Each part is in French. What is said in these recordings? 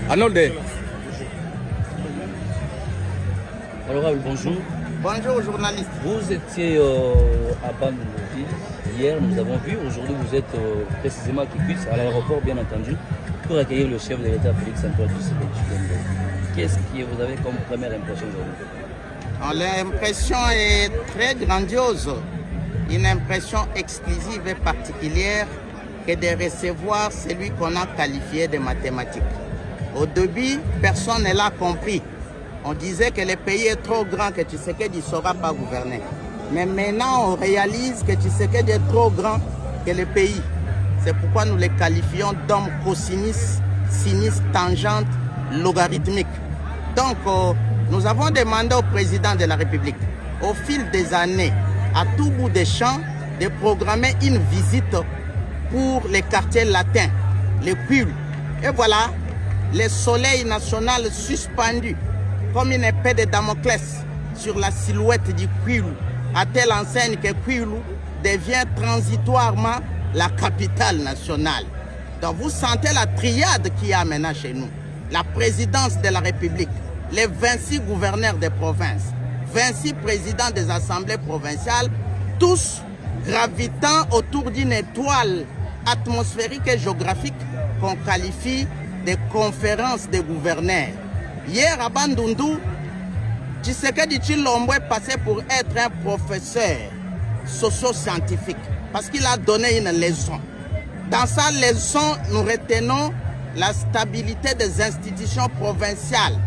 Arnold. Honorable, bonjour. Bonjour, journaliste. Vous étiez à Bandundu. Hier, nous avons vu. Aujourd'hui, vous êtes précisément à Kikwit, à l'aéroport, bien entendu, pour accueillir le chef de l'État, Félix-Antoine Tshisekedi. Qu'est-ce que vous avez comme première impression aujourd'hui? L'impression est très grandiose. Une impression exclusive et particulière que de recevoir celui qu'on a qualifié de mathématique. Au début, personne ne l'a compris. On disait que le pays est trop grand, que Tshisekedi ne saura pas gouverner. Mais maintenant, on réalise que Tshisekedi est trop grand que le pays. C'est pourquoi nous les qualifions d'hommes cosinistes, sinistres, tangentes, logarithmiques. Donc, nous avons demandé au président de la République, au fil des années, à tout bout des champs, de programmer une visite pour les quartiers latins, les Kwilu. Et voilà, le soleil national suspendu comme une épée de Damoclès sur la silhouette du Kwilu, à telle enseigne que Kwilu devient transitoirement la capitale nationale. Donc vous sentez la triade qu'il y a maintenant chez nous. La présidence de la République, les 26 gouverneurs des provinces, 26 présidents des assemblées provinciales, tous gravitant autour d'une étoile atmosphérique et géographique qu'on qualifie de conférence des gouverneurs. Hier à Bandundu, Tshisekedi Tshilombo est passé pour être un professeur socio-scientifique parce qu'il a donné une leçon. Dans sa leçon, nous retenons la stabilité des institutions provinciales.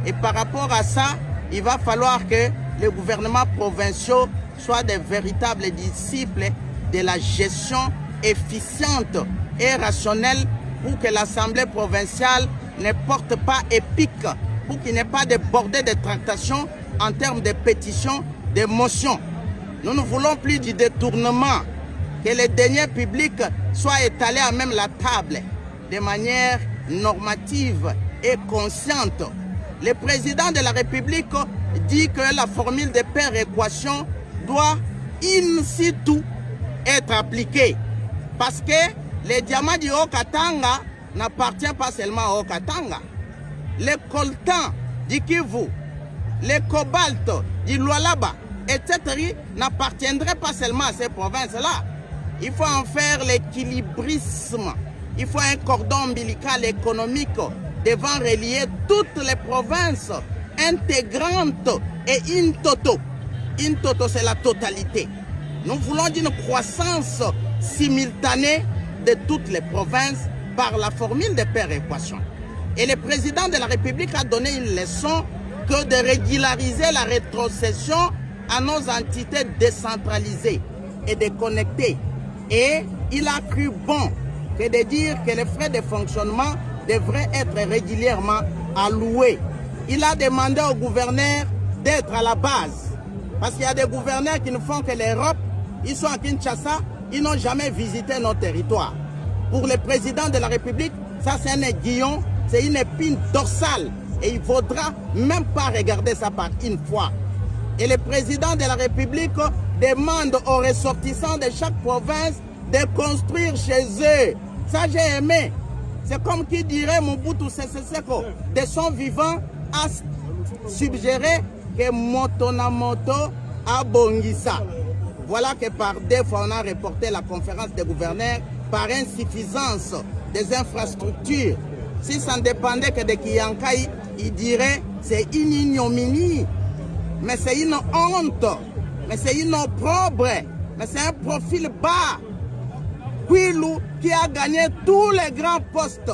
Et par rapport à ça, il va falloir que les gouvernements provinciaux soient des véritables disciples de la gestion efficiente et rationnelle pour que l'Assemblée provinciale ne porte pas épique, pour qu'il n'y ait pas de bordée de tractations en termes de pétitions, de motions. Nous ne voulons plus du détournement, que les deniers publics soient étalés à même la table de manière normative et consciente. Le président de la République dit que la formule de péréquation doit in situ être appliquée parce que les diamants du Haut-Katanga n'appartiennent pas seulement au Haut-Katanga. Les coltans du Kivu, les cobaltes du Lualaba, etc. n'appartiendraient pas seulement à ces provinces-là. Il faut en faire l'équilibrisme. Il faut un cordon ombilical économique devant relier toutes les provinces intégrantes et in toto. In toto, c'est la totalité. Nous voulons une croissance simultanée de toutes les provinces par la formule de péréquation. Et le président de la République a donné une leçon que de régulariser la rétrocession à nos entités décentralisées et déconnectées. Et il a cru bon que de dire que les frais de fonctionnement devraient être régulièrement alloués. Il a demandé aux gouverneurs d'être à la base. Parce qu'il y a des gouverneurs qui ne font que l'Europe, ils sont à Kinshasa, ils n'ont jamais visité nos territoires. Pour le président de la République, ça c'est un aiguillon, c'est une épine dorsale. Et il ne faudra même pas regarder ça par une fois. Et le président de la République demande aux ressortissants de chaque province de construire chez eux. Ça j'ai aimé. C'est comme qui dirait Mobutu Sese Seko, de son vivant, a suggéré que Motonamoto a Bongissa. Voilà que par deux fois on a reporté la conférence des gouverneurs par insuffisance des infrastructures. Si ça ne dépendait que de Kiyankai, il dirait c'est une ignominie, mais c'est une honte, mais c'est une opprobre, mais c'est un profil bas. Kwilu qui a gagné tous les grands postes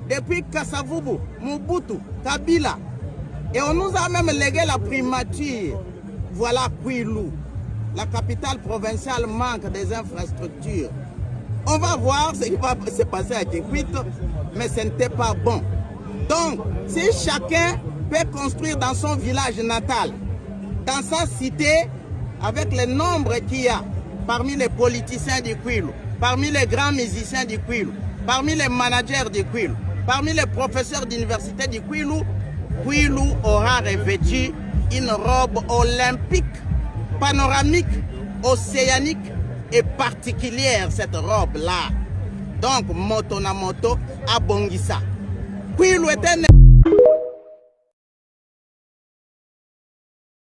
depuis Kasavubu, Mobutu, Kabila. Et on nous a même légué la primature. Voilà Kwilu. La capitale provinciale manque des infrastructures. On va voir ce qui va se passer à Kikwit, mais ce n'était pas bon. Donc, si chacun peut construire dans son village natal, dans sa cité, avec le nombre qu'il y a parmi les politiciens du Kwilu, parmi les grands musiciens du Kwilu, parmi les managers du Kwilu, parmi les professeurs d'université du Kwilu, Kwilu aura revêtu une robe olympique, panoramique, océanique et particulière, cette robe-là. Donc, Motonamoto à Bongissa. Kwilu est un